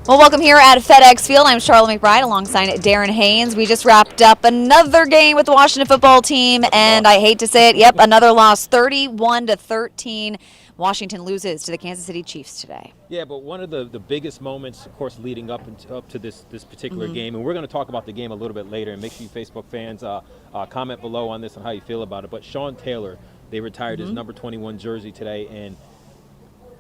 Well, welcome here at FedEx Field. I'm Sharla McBride alongside Darren Haynes. We just wrapped up another game with the Washington football team, and I hate to say it, yep, another loss, 31-13. Washington loses to the Kansas City Chiefs today. Yeah, but one of the biggest moments, of course, leading up to this particular game, and we're going to talk about the game a little bit later, and make sure you Facebook fans comment below on this and how you feel about it. But Sean Taylor, they retired his number 21 jersey today, and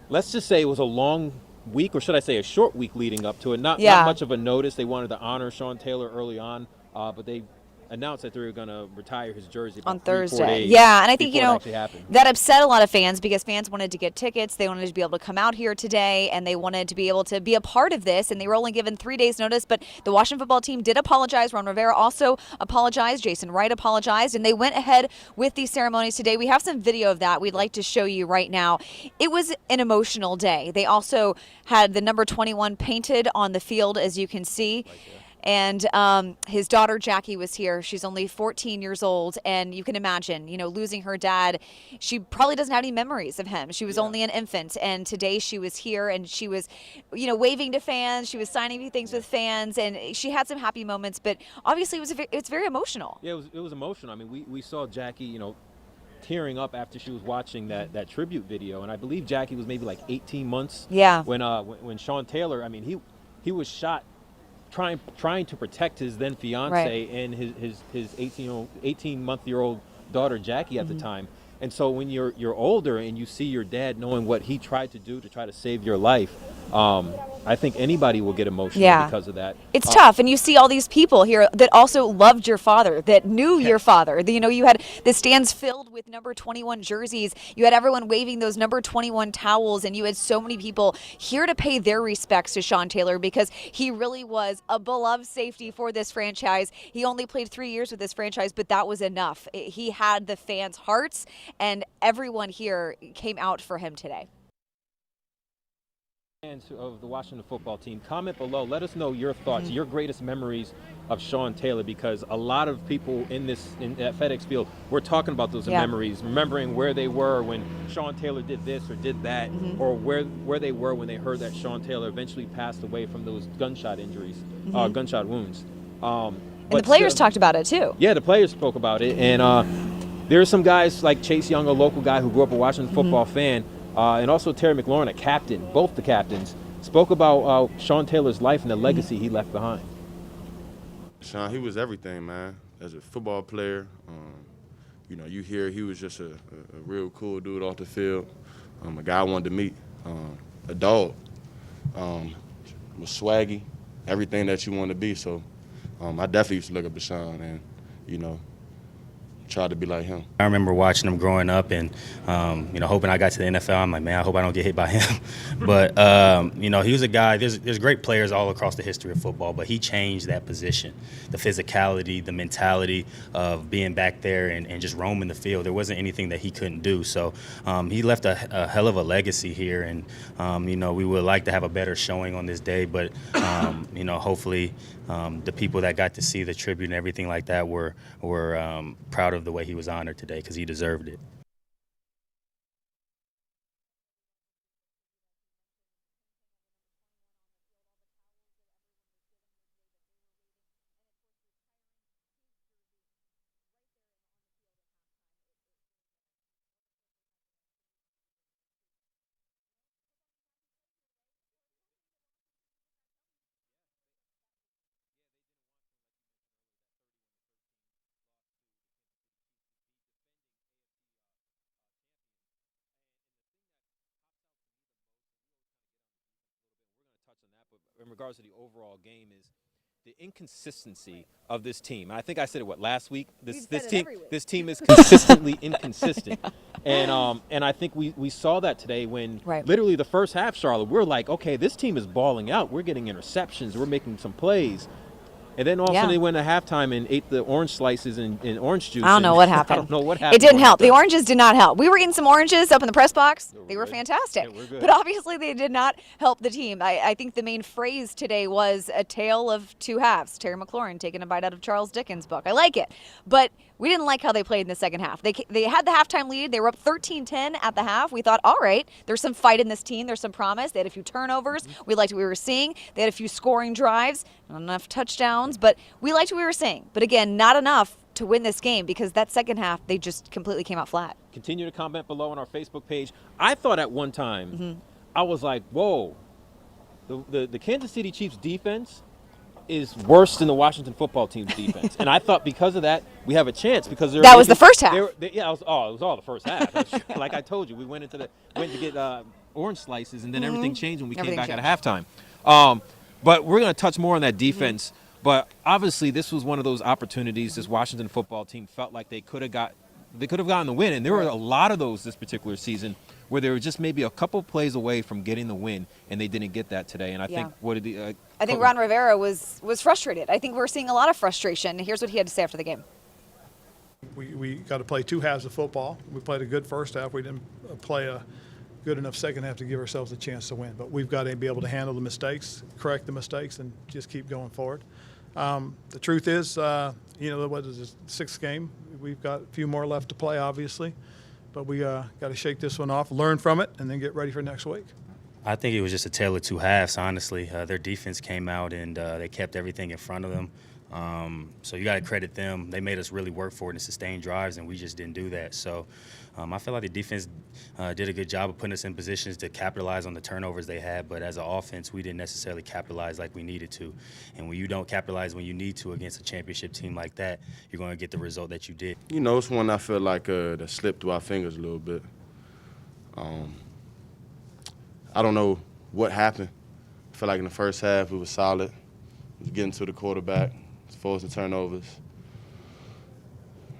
let's just say it was a long week, or should I say a short week leading up to it. Not much of a notice. They wanted to honor Sean Taylor early on, but they announced that they were going to retire his jersey on Thursday. Yeah, and I think, that upset a lot of fans because fans wanted to get tickets. They wanted to be able to come out here today, and they wanted to be able to be a part of this, and they were only given 3 days notice, but the Washington football team did apologize. Ron Rivera also apologized. Jason Wright apologized, and they went ahead with these ceremonies today. We have some video of that we'd like to show you right now. It was an emotional day. They also had the number 21 painted on the field, as you can see. And his daughter, Jackie, was here. She's only 14 years old. And you can imagine, losing her dad. She probably doesn't have any memories of him. She was only an infant. And today she was here and she was, waving to fans. She was signing things with fans. And she had some happy moments. But obviously it's very emotional. Yeah, it was emotional. I mean, we saw Jackie, tearing up after she was watching that tribute video. And I believe Jackie was maybe like 18 months. Yeah. When Sean Taylor, I mean, he was shot trying to protect his then fiance and his 18-month-old daughter Jackie at the time. And so when you're older and you see your dad knowing what he tried to do to try to save your life, I think anybody will get emotional because of that. It's tough, and you see all these people here that also loved your father, that knew your father. You had the stands filled with number 21 jerseys. You had everyone waving those number 21 towels, and you had so many people here to pay their respects to Sean Taylor because he really was a beloved safety for this franchise. He only played 3 years with this franchise, but that was enough. He had the fans' hearts, and everyone here came out for him today. Fans of the Washington football team, comment below. Let us know your thoughts, your greatest memories of Sean Taylor, because a lot of people at FedEx Field were talking about those memories, remembering where they were when Sean Taylor did this or did that, or where they were when they heard that Sean Taylor eventually passed away from those gunshot injuries, gunshot wounds. And the players talked about it too. Yeah, the players spoke about it, and there are some guys like Chase Young, a local guy who grew up a Washington football fan, and also Terry McLaurin, a captain, both the captains, spoke about Sean Taylor's life and the legacy he left behind. Sean, he was everything, man. As a football player, you hear he was just a real cool dude off the field, a guy I wanted to meet, a dog, was swaggy, everything that you want to be. So I definitely used to look up to Sean and, try to be like him. I remember watching him growing up and, hoping I got to the NFL. I'm like, man, I hope I don't get hit by him. But, he was a guy, there's great players all across the history of football, but he changed that position, the physicality, the mentality of being back there and just roaming the field. There wasn't anything that he couldn't do. So he left a hell of a legacy here. And, we would like to have a better showing on this day, but, hopefully the people that got to see the tribute and everything like that were proud of the way he was honored today because he deserved it. Touch on that, but in regards to the overall game is the inconsistency of this team. I think I said it last week. This team is consistently inconsistent, and I think we saw that today when literally the first half, Charlotte, we're like, okay, this team is balling out. We're getting interceptions. We're making some plays. And then all of a sudden they went to halftime and ate the orange slices and orange juice. I don't know what happened. I don't know what happened. It didn't help. The oranges did not help. We were eating some oranges up in the press box. They were fantastic. But obviously they did not help the team. I think the main phrase today was a tale of two halves. Terry McLaurin taking a bite out of Charles Dickens' book. I like it. But We didn't like how they played in the second half. They had the halftime lead. They were up 13-10 at the half. We thought, all right, there's some fight in this team. There's some promise. They had a few turnovers. We liked what we were seeing. They had a few scoring drives, not enough touchdowns, but we liked what we were seeing. But again, not enough to win this game because that second half, they just completely came out flat. Continue to comment below on our Facebook page. I thought at one time, I was like, whoa, the Kansas City Chiefs defense is worse than the Washington football team's defense. And I thought because of that, we have a chance because that was the first half. It was all the first half. Like I told you, we went to get orange slices, and then everything changed when we came back at halftime. But we're going to touch more on that defense. But obviously, this was one of those opportunities this Washington football team felt like they could have gotten the win. And there were a lot of those this particular season where they were just maybe a couple plays away from getting the win, and they didn't get that today. And I think I think Ron Rivera was frustrated. I think we're seeing a lot of frustration. Here's what he had to say after the game. We got to play 2 halves of football. We played a good first half. We didn't play a good enough second half to give ourselves a chance to win. But we've got to be able to handle the mistakes, correct the mistakes, and just keep going forward. The truth is, what is this, 6th game? We've got a few more left to play, obviously. But we got to shake this one off, learn from it, and then get ready for next week. I think it was just a tale of 2 halves, honestly. Their defense came out and they kept everything in front of them. So you got to credit them. They made us really work for it and sustain drives, and we just didn't do that. So I feel like the defense did a good job of putting us in positions to capitalize on the turnovers they had. But as an offense, we didn't necessarily capitalize like we needed to. And when you don't capitalize when you need to against a championship team like that, you're going to get the result that you did. It's one I feel like that slipped through our fingers a little bit. I don't know what happened. I feel like in the first half we were solid. We was getting to the quarterback, forcing turnovers.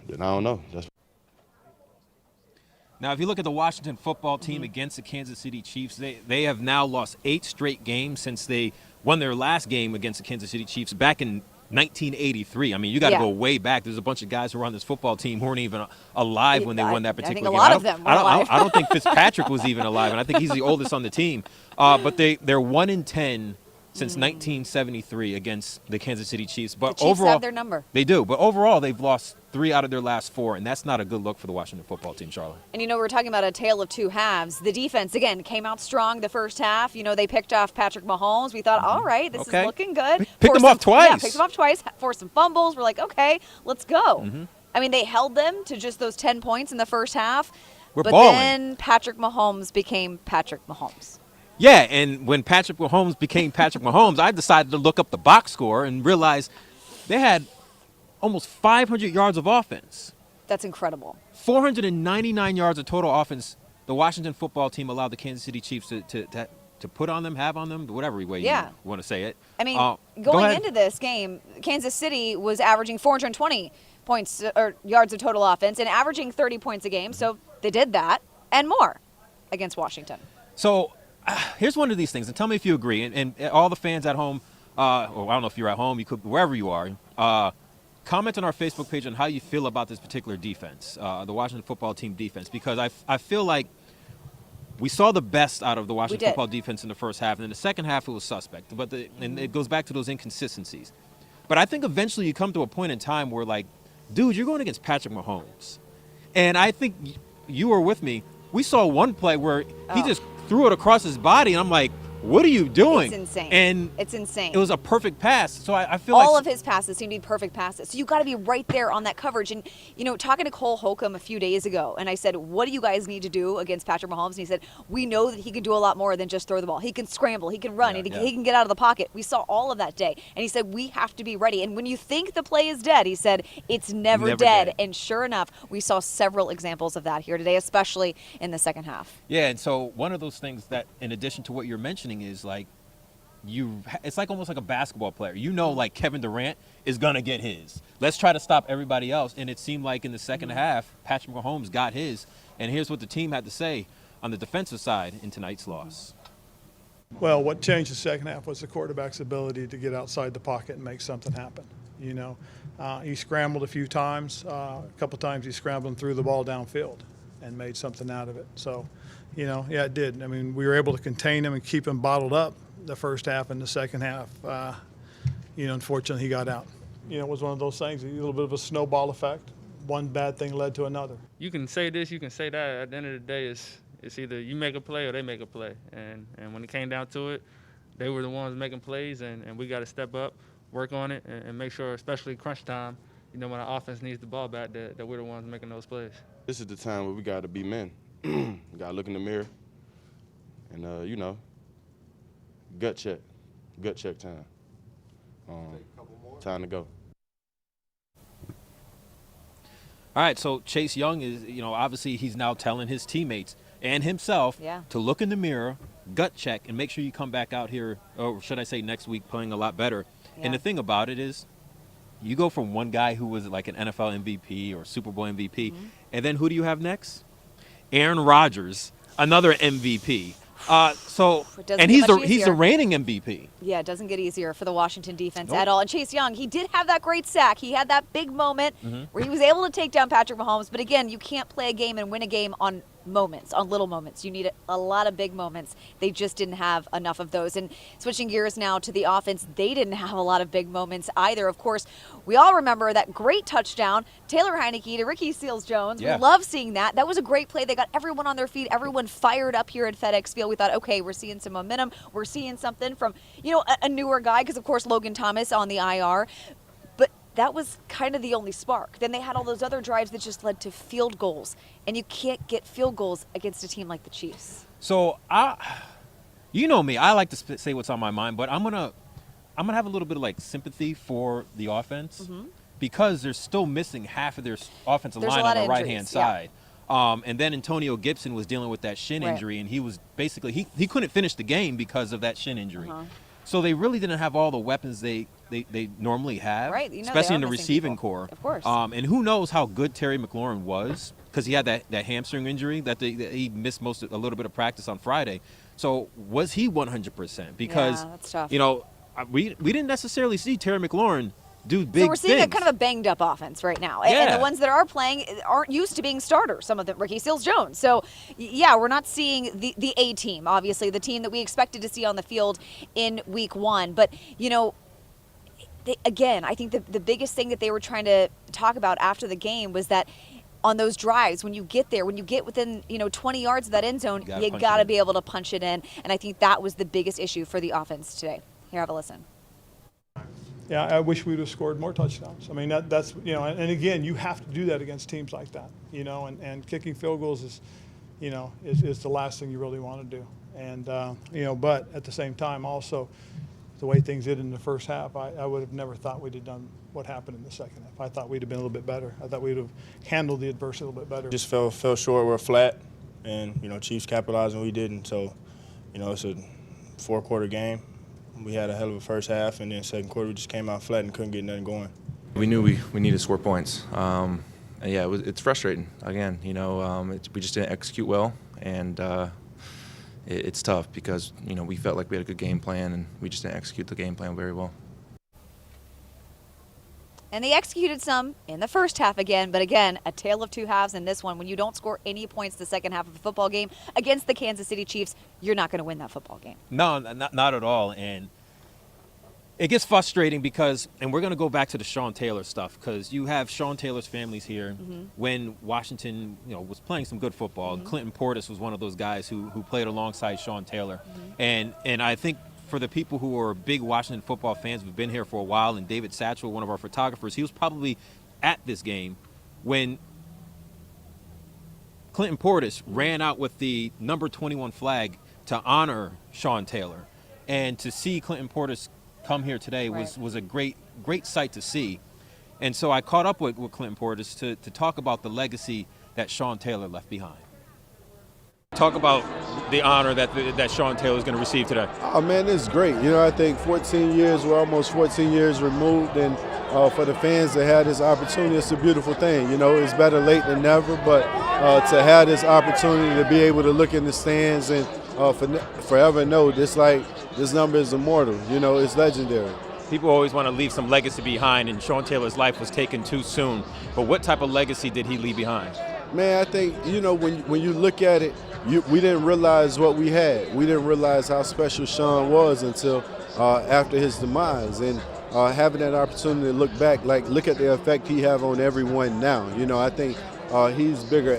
Then I don't know. Now, if you look at the Washington football team against the Kansas City Chiefs, they have now lost 8 straight games since they won their last game against the Kansas City Chiefs back in 1983. I mean, you got to go way back. There's a bunch of guys who were on this football team who weren't even alive when they won that particular game. I think a lot of them were alive. I don't think Fitzpatrick was even alive, and I think he's the oldest on the team. But they're 1-10 since 1973 against the Kansas City Chiefs. But the Chiefs overall, have their number. They do. But overall, they've lost 3 out of their last 4, and that's not a good look for the Washington football team, Sharla. And, we're talking about a tale of 2 halves. The defense, again, came out strong the first half. They picked off Patrick Mahomes. We thought, all right, this is looking good. Picked him off twice. Yeah, picked him off twice, forced some fumbles. We're like, okay, let's go. I mean, they held them to just those 10 points in the first half. But balling. Then Patrick Mahomes became Patrick Mahomes. Yeah, and when Patrick Mahomes became Patrick Mahomes, I decided to look up the box score and realize they had almost 500 yards of offense. That's incredible. 499 yards of total offense the Washington football team allowed the Kansas City Chiefs to put on them, have on them, whatever way you want to say it. I mean, going into this game, Kansas City was averaging 420 points or yards of total offense and averaging 30 points a game. So they did that and more against Washington. So here's one of these things, and tell me if you agree. And all the fans at home, or I don't know if you're at home, you could wherever you are. Comment on our Facebook page on how you feel about this particular defense, the Washington football team defense, because I feel like we saw the best out of the Washington football defense in the first half, and in the second half it was suspect. And it goes back to those inconsistencies. But I think eventually you come to a point in time where, like, dude, you're going against Patrick Mahomes. And I think you were with me. We saw one play where he just threw it across his body, and I'm like, what are you doing? It's insane. And it's insane. It was a perfect pass. So I feel all of his passes seem to be perfect passes. So you got to be right there on that coverage. And, talking to Cole Holcomb a few days ago, and I said, what do you guys need to do against Patrick Mahomes? And he said, we know that he can do a lot more than just throw the ball. He can scramble. He can run. He can get out of the pocket. We saw all of that day. And he said, we have to be ready. And when you think the play is dead, he said, it's never dead. And sure enough, we saw several examples of that here today, especially in the second half. Yeah, and so one of those things that, in addition to what you're mentioning, is like, it's like almost like a basketball player. Like Kevin Durant is going to get his. Let's try to stop everybody else. And it seemed like in the second half, Patrick Mahomes got his. And here's what the team had to say on the defensive side in tonight's loss. Well, what changed the second half was the quarterback's ability to get outside the pocket and make something happen. He scrambled a few times. A couple times he scrambled and threw the ball downfield and made something out of it. So, it did. I mean, we were able to contain him and keep him bottled up the first half, and the second half, unfortunately he got out. It was one of those things, a little bit of a snowball effect. one bad thing led to another. You can say this, you can say that. At the end of the day, it's either you make a play or they make a play. And when it came down to it, they were the ones making plays, and we got to step up, work on it, and make sure, especially crunch time, when our offense needs the ball back, that we're the ones making those plays. This is the time where we got to be men. We got to look in the mirror and, gut check time. Time to go. All right, so Chase Young is, obviously he's now telling his teammates and himself to look in the mirror, gut check, and make sure you come back out here, or should I say next week, playing a lot better. Yeah. And the thing about it is, you go from one guy who was like an NFL MVP or Super Bowl MVP, and then who do you have next? Aaron Rodgers, another MVP. And he's the reigning MVP. Yeah, it doesn't get easier for the Washington defense at all. And Chase Young, he did have that great sack. He had that big moment where he was able to take down Patrick Mahomes. But again, you can't play a game and win a game on moments, on little moments. You need a lot of big moments. They just didn't have enough of those. And switching gears now to the offense, they didn't have a lot of big moments either. Of course, we all remember that great touchdown, Taylor Heineke to Ricky Seals-Jones. Yeah. We love seeing that. That was a great play. They got everyone on their feet, everyone fired up here at FedEx Field. We thought, okay, we're seeing some momentum. We're seeing something from, a newer guy, because, of course, Logan Thomas on the IR. But that was kind of the only spark. Then they had all those other drives that just led to field goals, and you can't get field goals against a team like the Chiefs. So you know me, I like to say what's on my mind, but I'm gonna have a little bit of sympathy for the offense because they're still missing half of their offensive line on the right hand side. And then Antonio Gibson was dealing with that shin injury, and he was basically he couldn't finish the game because of that shin injury. So they really didn't have all the weapons they normally have, especially in the receiving core. Of course. And who knows how good Terry McLaurin was, because he had that hamstring injury that he missed a little bit of practice on Friday. So was he 100%? Because that's tough. We didn't necessarily see Terry McLaurin do big things. So we're seeing a kind of a banged up offense right now. Yeah. And the ones that are playing aren't used to being starters, some of them, Ricky Seals-Jones. So, we're not seeing the A team, obviously, the team that we expected to see on the field in week one. But, again, I think the biggest thing that they were trying to talk about after the game was that on those drives, when you get there, when you get within 20 yards of that end zone, you got to be able to punch it in. And I think that was the biggest issue for the offense today. Here, have a listen. Yeah, I wish we would have scored more touchdowns. I mean, that's and again, you have to do that against teams like that, and kicking field goals is the last thing you really want to do. And, but at the same time, also, the way things did in the first half, I would have never thought we'd have done what happened in the second half. I thought we'd have been a little bit better. I thought we'd have handled the adversity a little bit better. Just fell short. We're flat, and, Chiefs capitalized and we didn't. So, it's a 4-quarter game. We had a hell of a first half, and then second quarter we just came out flat and couldn't get nothing going. We knew we needed to score points. And it's frustrating. Again, we just didn't execute well, and it's tough because we felt like we had a good game plan, and we just didn't execute the game plan very well. And they executed some in the first half again, but again, a tale of two halves in this one. When you don't score any points the second half of a football game against the Kansas City Chiefs, you're not going to win that football game. No, not at all. And it gets frustrating because, and we're going to go back to the Sean Taylor stuff, because you have Sean Taylor's families here when Washington, was playing some good football. Clinton Portis was one of those guys who played alongside Sean Taylor. And I think for the people who are big Washington football fans who've been here for a while, and David Satchel, one of our photographers, he was probably at this game when Clinton Portis ran out with the number 21 flag to honor Sean Taylor. And to see Clinton Portis come here today was a great sight to see. And so I caught up with Clinton Portis to talk about the legacy that Sean Taylor left behind. Talk about the honor that Sean Taylor is going to receive today. Oh, man, it's great. I think 14 years, we're almost 14 years removed, and for the fans to have this opportunity, it's a beautiful thing. It's better late than never, but to have this opportunity to be able to look in the stands and forever know this number is immortal. It's legendary. People always want to leave some legacy behind, and Sean Taylor's life was taken too soon. But what type of legacy did he leave behind? Man, I think, when you look at it, we didn't realize what we had. We didn't realize how special Sean was until after his demise. And, having that opportunity to look back, like look at the effect he have on everyone now. You know, I think he's bigger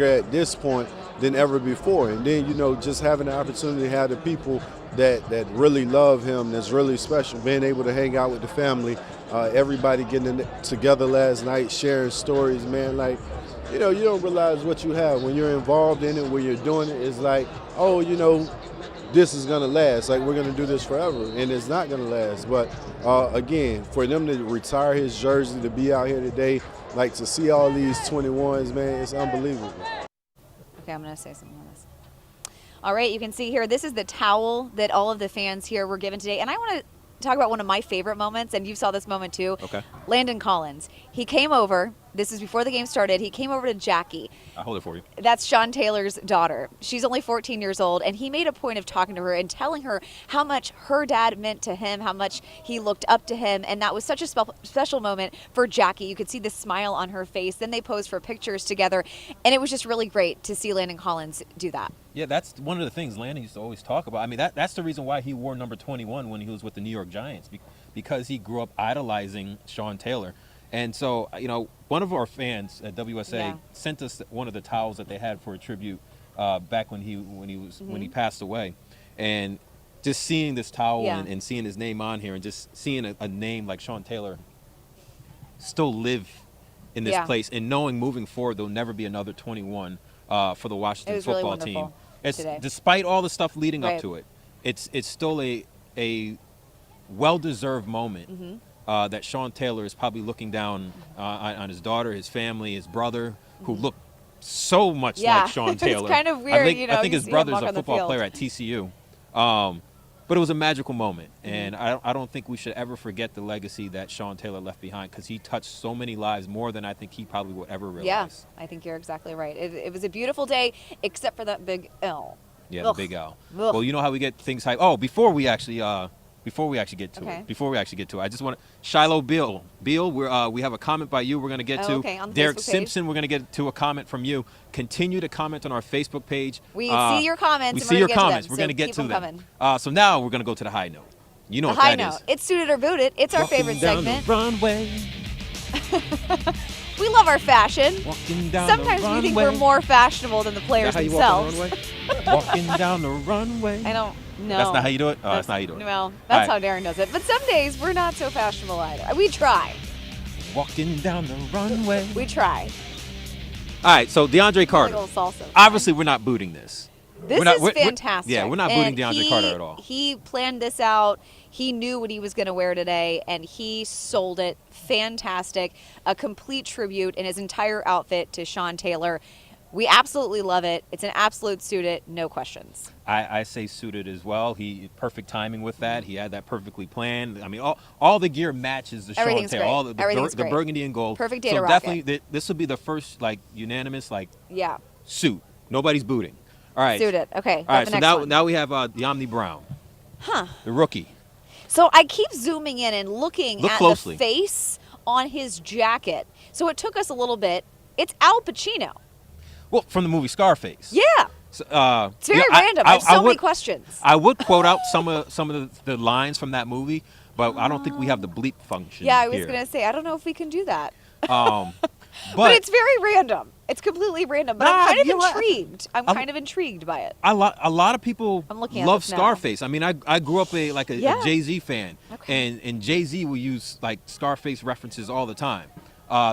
at this point than ever before. And then, you know, just having the opportunity to have the people that really love him, that's really special, being able to hang out with the family, everybody getting together last night, sharing stories, man, like, you know, you don't realize what you have when you're involved in it, when you're doing it. It's like, oh, you know, this is going to last. Like, we're going to do this forever, and it's not going to last. But, again, for them to retire his jersey, to be out here today, like, to see all these 21s, man, it's unbelievable. Okay, I'm going to say something on this. All right, you can see here, this is the towel that all of the fans here were given today. And I want to talk about one of my favorite moments, and you saw this moment too. Okay. Landon Collins. He came over. This is before the game started. He came over to Jackie. I'll hold it for you. That's Sean Taylor's daughter. She's only 14 years old, and he made a point of talking to her and telling her how much her dad meant to him, how much he looked up to him, and that was such a special moment for Jackie. You could see the smile on her face. Then they posed for pictures together, and it was just really great to see Landon Collins do that. Yeah, that's one of the things Landon used to always talk about. I mean, that's the reason why he wore number 21 when he was with the New York Giants, because he grew up idolizing Sean Taylor. And so, you know, one of our fans at WSA sent us one of the towels that they had for a tribute back when he passed away, and just seeing this towel and seeing his name on here, and just seeing a name like Sean Taylor still live in this place, and knowing moving forward there'll never be another 21 for the Washington football team. It's despite all the stuff leading up to it, it's still a well-deserved moment. That Sean Taylor is probably looking down on his daughter, his family, his brother, who look so much like Sean Taylor. It's kind of weird, I think his brother's a football player at TCU. But it was a magical moment, and I don't think we should ever forget the legacy that Sean Taylor left behind, because he touched so many lives, more than I think he probably would ever realize. Yeah, I think you're exactly right. It was a beautiful day, except for that big L. Yeah, the big L. Well, you know how we get things hyped. Oh, before we actually get to it, I just want to Shiloh Beal, we have a comment by you we're going to get to. Okay, on the Derek Facebook Simpson, we're going to get to a comment from you. Continue to comment on our Facebook page. We see your comments. We and see your we're gonna comments. get to them, We're going to get to them. So now we're going to go to the high note. You know the what high that note. is. It's Suited or Booted. It's our Walking favorite down segment. The runway. We love our fashion. Walking down Sometimes the we think runway. we're more fashionable than the players Is that themselves. how you walk on the runway? Walking down the runway. I don't know. That's not how you do it? Oh, that's not how you do it. Well, that's All how Darren does it. But some days we're not so fashionable either. We try. Walking down the runway. We try. All right, so DeAndre Carter. Like a little salsa. Obviously, we're not booting this. This is fantastic. Yeah, we're not booting DeAndre Carter at all. He planned this out. He knew what he was going to wear today, and he sold it. Fantastic. A complete tribute in his entire outfit to Sean Taylor. We absolutely love it. It's an absolute suited, no questions. I say suited as well. He perfect timing with that. He had that perfectly planned. I mean, all the gear matches the Sean Taylor. Great. All the burgundy and gold. Perfect day to so rock definitely, it. this will be the first unanimous Yeah. suit. Nobody's booting. All right. Suited. Okay. All right. So now we have De'Amni Brown. The rookie. So I keep zooming in and looking Look at closely. the face on his jacket. So it took us a little bit. It's Al Pacino. Well, from the movie Scarface. Yeah. So, it's very random. I have so many questions. I would quote out some of the lines from that movie, but I don't think we have the bleep function. Yeah, I was going to say, I don't know if we can do that. But it's very random. It's completely random, but I'm kind of intrigued. I'm kind of intrigued by it. A lot of people love this now. Scarface. I mean, I grew up a Jay-Z fan, Okay. and Jay-Z will use Scarface references all the time.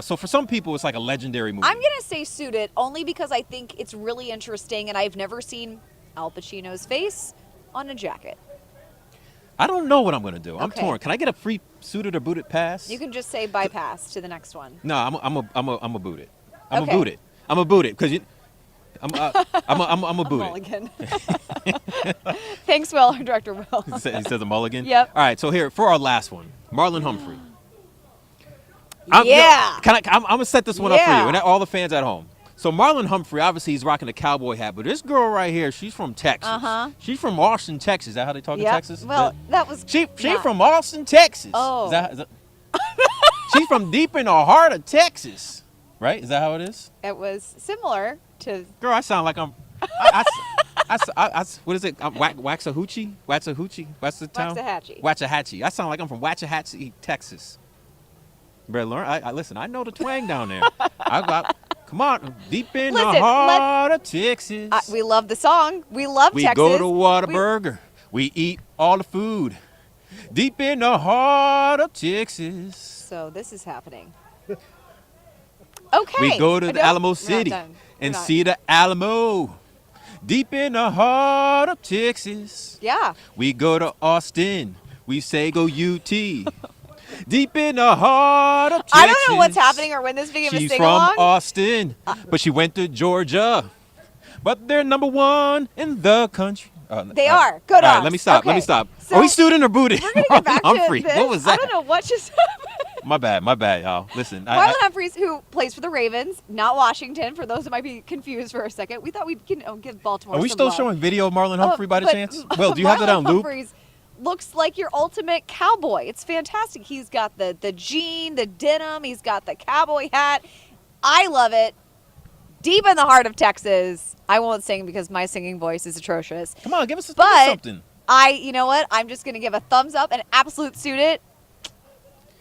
So for some people, it's like a legendary movie. I'm going to say suited only because I think it's really interesting, and I've never seen Al Pacino's face on a jacket. I don't know what I'm going to do. I'm Okay. torn. Can I get a free suited or booted pass? You can just say bypass to the next one. No, I'm a boot it. I'm Okay. a boot it. I'm a boot it because I'm a boot it. Mulligan. Thanks, Will, our director Will. He says a mulligan. Yep. All right. So here for our last one, Marlon Humphrey. Yeah. I'm gonna set this one up for Yeah. you and all the fans at home. So Marlon Humphrey, obviously he's rocking a cowboy hat, but this girl right here, she's from Texas. She's from Austin, Texas. Is that how they talk in Texas? Well, that was She's from Austin, Texas. Oh. Is that she's from deep in the heart of Texas, right? Is that how it is? It was similar to. Girl, I sound like What is it? Waxahachie? Waxahachie? What's the town? Waxahachie. Waxahachie. I sound like I'm from Waxahachie, Texas. Better learn. I listen. I know the twang down there. Come on, deep in the heart of Texas. We love the song. We love Texas. We go to Whataburger. We eat all the food. Deep in the heart of Texas. So this is happening. Okay. We go to the Alamo City and see the Alamo. Deep in the heart of Texas. Yeah. We go to Austin. We say go UT. Deep in the heart of Texas. I don't know what's happening or when this became a She's sing-along. from Austin, but she went to Georgia. But they're number one in the country. They are. Go down. All right, let me stop. Okay. Let me stop. So Are we student or booted? We're going to get back Humphrey. to this. What was that? I don't know what just happened. My bad, y'all. Listen. Marlon Humphreys, who plays for the Ravens, not Washington, for those that might be confused for a second. We thought we'd give Baltimore Are we some still love. showing video of Marlon Humphrey by the but chance? Well, do you have that on Marlon loop? Humphreys looks like your ultimate cowboy. It's fantastic. He's got the jean, the denim. He's got the cowboy hat. I love it. Deep in the heart of Texas. I won't sing because my singing voice is atrocious. Come on, give us But something. you know what? I'm just going to give a thumbs up and absolute suit it.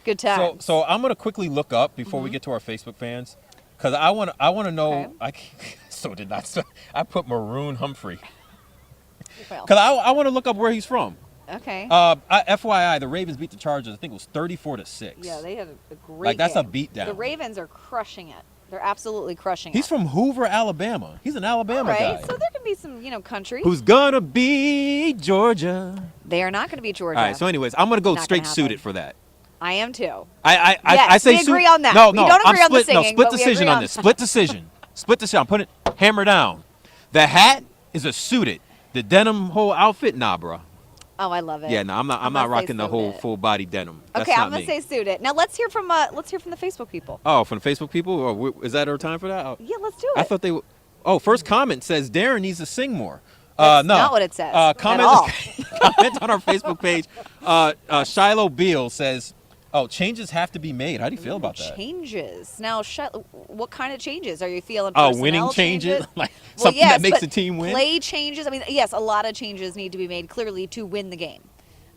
Good times. So I'm gonna quickly look up before we get to our Facebook fans, because I want to know. Okay. I put Maroon Humphrey Well, because I want to look up where he's from. okay. FYI, the Ravens beat the Chargers. I think it was 34-6. Yeah, they had a great that's a game. beatdown. The Ravens are crushing it. They're absolutely crushing He's it. from Hoover, Alabama. He's an Alabama All right, guy. so there can be some, country. Who's gonna be Georgia? They are not going to be Georgia. All right. So, anyways, I'm gonna go Not straight gonna happen. suited for that. I am too. I say we agree suit- on that. No, We no. don't agree I'm on the split. singing, split but we decision agree on on this. Split decision. Split decision. I'm putting it hammer down. The hat is a suited. The denim whole outfit, nah, bro. Oh, I love it. Yeah, no, I'm not gonna say rocking the whole suited. full body denim. That's Okay, not I'm going me. to say suit it. Now let's hear from the Facebook people. Oh, from the Facebook people? Or is that our time for that? Oh, Yeah, let's do it. I thought they were. Oh, first comment says Darren needs to sing more. That's no. not what it says at Comment, all. comment on our Facebook page. Shiloh Beal says, "Oh, changes have to be made." How do you feel about that? Changes. Now, what kind of changes are you feeling? Oh, Personnel winning changes, like Well, something yes, that makes but the team win. Play changes. I mean, yes, a lot of changes need to be made clearly to win the game.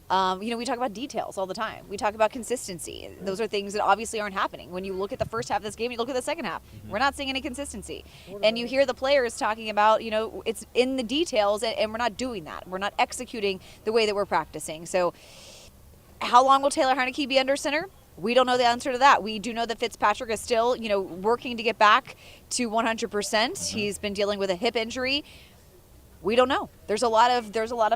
We talk about details all the time. We talk about consistency. Those are things that obviously aren't happening. When you look at the first half of this game, you look at the second half. We're not seeing any consistency. And you hear the players talking about, it's in the details, and we're not doing that. We're not executing the way that we're practicing. So how long will Taylor Heineke be under center? We don't know the answer to that. We do know that Fitzpatrick is still, working to get back to 100%. He's been dealing with a hip injury. We don't know. There's a lot of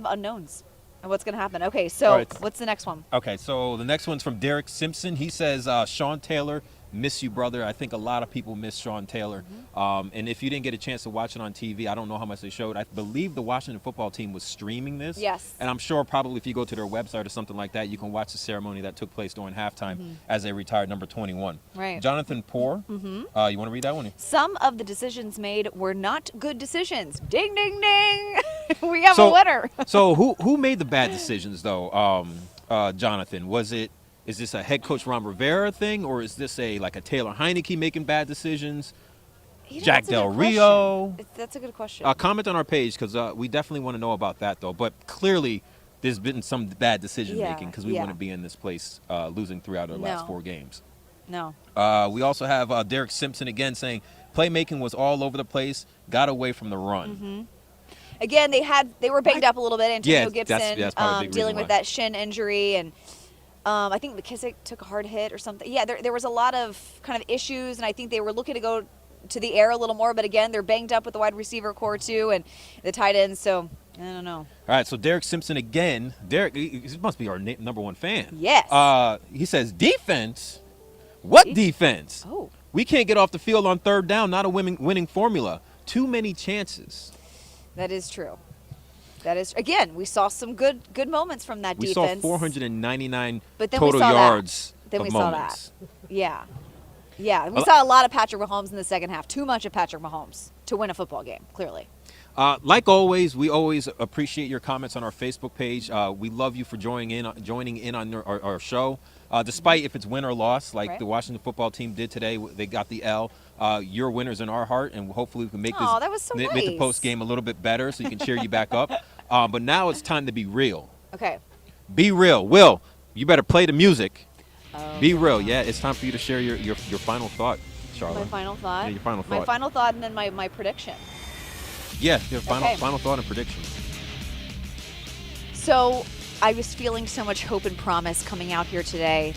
unknowns. And what's going to happen? Okay, so right. What's the next one? Okay, so the next one's from Derek Simpson. He says, Sean Taylor, miss you, brother. I think a lot of people miss Sean Taylor. And if you didn't get a chance to watch it on TV, I don't know how much they showed. I believe the Washington football team was streaming this. Yes. And I'm sure probably if you go to their website or something like that, you can watch the ceremony that took place during halftime as they retired number 21. Right. Jonathan Poor, you want to read that one? Some of the decisions made were not good decisions. Ding, ding, ding. We have a winner. So who made the bad decisions, though, Jonathan? Is this a head coach Ron Rivera thing, or is this a Taylor Heineke making bad decisions? Jack that's a Del good Rio? question. That's a good question. Comment on our page because we definitely want to know about that, though. But clearly, there's been some bad decision making because we wouldn't be in this place losing 3 out of the last 4 games. No. We also have Derek Simpson again saying playmaking was all over the place, got away from the run. Again, they were banged up a little bit. Antonio Gibson that's probably a big dealing reason with why. that shin injury, and I think McKissick took a hard hit or something. Yeah, there was a lot of kind of issues, and I think they were looking to go to the air a little more. But again, they're banged up with the wide receiver core too, and the tight ends. So I don't know. All right, so Derek Simpson again. Derek, he must be our number 1 fan. Yes. He says defense. What defense? Oh. We can't get off the field on 3rd down. Not a winning formula. Too many chances. That is true. Again, we saw some good moments from that We defense. saw 499 but then total we saw yards Then of we moments. saw that. Yeah. We saw a lot of Patrick Mahomes in the second half. Too much of Patrick Mahomes to win a football game, clearly. Like always, we always appreciate your comments on our Facebook page. We love you for joining in on our show. Despite if it's win or loss, like the Washington football team did today, they got the L. Your winners in our heart, and hopefully we can make that was so make nice. the post game a little bit better, so you can cheer you back up. But now it's time to be real. Okay. Be real, Will. You better play the music. Oh, be real. Yeah, it's time for you to share your final thought, Sharla. My final thought. Yeah, your final thought. My final thought, and then my prediction. Yeah, your final Okay. final thought and prediction. So I was feeling so much hope and promise coming out here today.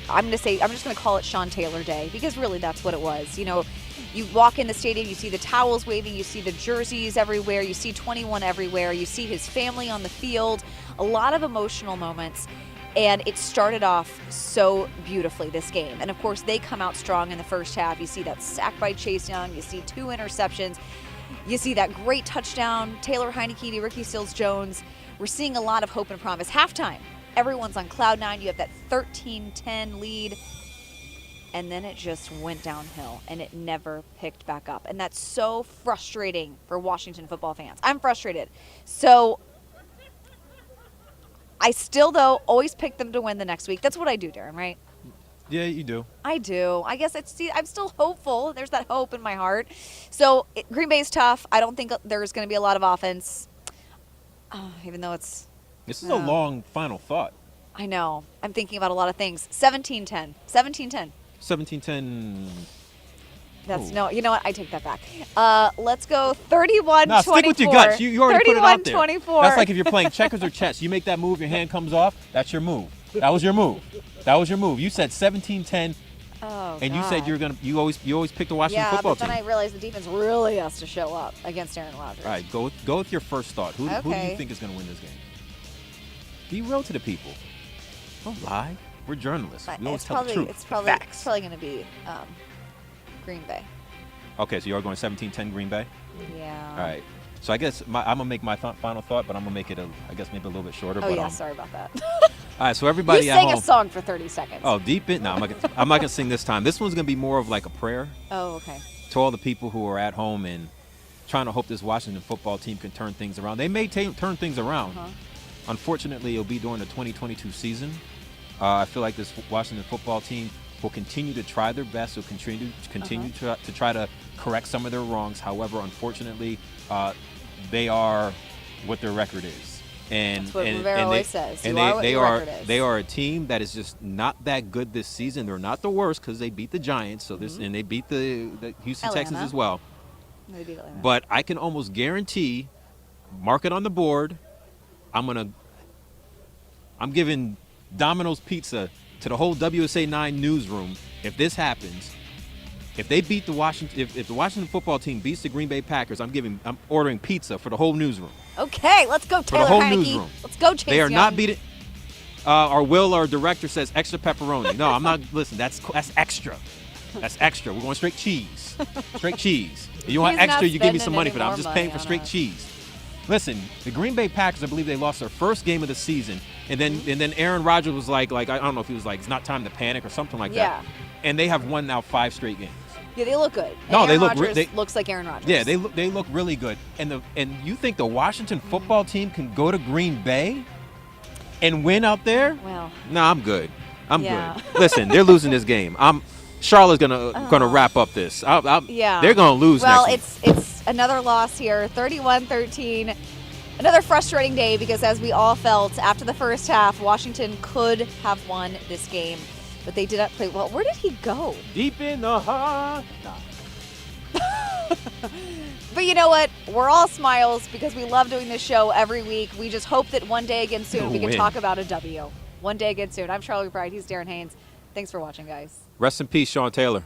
I'm just gonna call it Sean Taylor Day, because really that's what it was. You know, you walk in the stadium, you see the towels waving, you see the jerseys everywhere, you see 21 everywhere, you see his family on the field, a lot of emotional moments. And it started off so beautifully, this game. And of course, they come out strong in the first half. You see that sack by Chase Young, you see 2 interceptions, you see that great touchdown, Taylor Heineke to Ricky Seals-Jones. We're seeing a lot of hope and promise. Halftime, everyone's on cloud 9. You have that 13-10 lead. And then it just went downhill, and it never picked back up. And that's so frustrating for Washington football fans. I'm frustrated. So I still, though, always pick them to win the next week. That's what I do, Darren, right? Yeah, you do. I do. I guess I'm still hopeful. There's that hope in my heart. So Green Bay's tough. I don't think there's going to be a lot of offense, even though it's... This is a long final thought. I know. I'm thinking about a lot of things. 17-10. 17-10. 17-10. That's no. You know what? I take that back. Let's go 31-24. Nah, stick with your guts. You already put it out there. 31-24. That's like if you're playing checkers or chess. You make that move, your hand comes off. That's your move. That was your move. That was your move. You said 17-10. Oh, and God. you said you always pick the Washington football team. Yeah, but then I realized the defense really has to show up against Aaron Rodgers. All right, go with your first thought. Who do you think is going to win this game? Be real to the people. Don't lie. We're journalists. We always tell the truth. It's probably going to be Green Bay. Okay, so you're going 17-10 Green Bay? Yeah. All right. So I guess I'm going to make my final thought, but I'm going to make it, maybe a little bit shorter. Oh, yeah, sorry about that. All right, so everybody you at home. sang a song for 30 seconds. Oh, deep in? No, I'm not going to sing this time. This one's going to be more of like a prayer. Oh, okay. To all the people who are at home and trying to hope this Washington football team can turn things around. They may turn things around. Unfortunately, it'll be during the 2022 season. I feel like this Washington football team will continue to try their best. Will continue to try to correct some of their wrongs. However, unfortunately, they are what their record is. And that's what Rivera always says. And they are a team that is just not that good this season. They're not the worst because they beat the Giants. So and they beat the Houston Texans as well. They beat Atlanta. But I can almost guarantee, mark it on the board. I'm giving Domino's Pizza to the whole WSA 9 newsroom. If this happens, if they beat the Washington football team beats the Green Bay Packers, I'm ordering pizza for the whole newsroom. Okay, let's go, Taylor for the whole Heineke. Newsroom. Let's go, Chase They are Young. not beating. Our director says extra pepperoni. No, I'm not. Listen, that's extra. That's extra. We're going straight cheese. Straight cheese. If you want He's extra, not you give me spending some money any for that. I'm more just money paying for on straight us. cheese. Listen, the Green Bay Packers, I believe they lost their first game of the season, and then Aaron Rodgers was like I don't know if he was like, it's not time to panic or something like that. And they have won now 5 straight games. Yeah, they look good. No, Aaron they look. Rodgers looks like Aaron Rodgers. Yeah, they look really good. And you think the Washington football team can go to Green Bay and win out there? Well, no, I'm good. I'm yeah. good. Listen, they're losing this game. Charlotte's gonna wrap up this. Yeah. They're gonna lose. Well, next it's another loss here, 31-13. Another frustrating day because, as we all felt after the first half, Washington could have won this game, but they did not play well. Where did he go? Deep in the heart. But you know what? We're all smiles because we love doing this show every week. We just hope that one day again soon we can talk about a W. One day again soon. I'm Sharla McBride. He's Darren Haynes. Thanks for watching, guys. Rest in peace, Sean Taylor.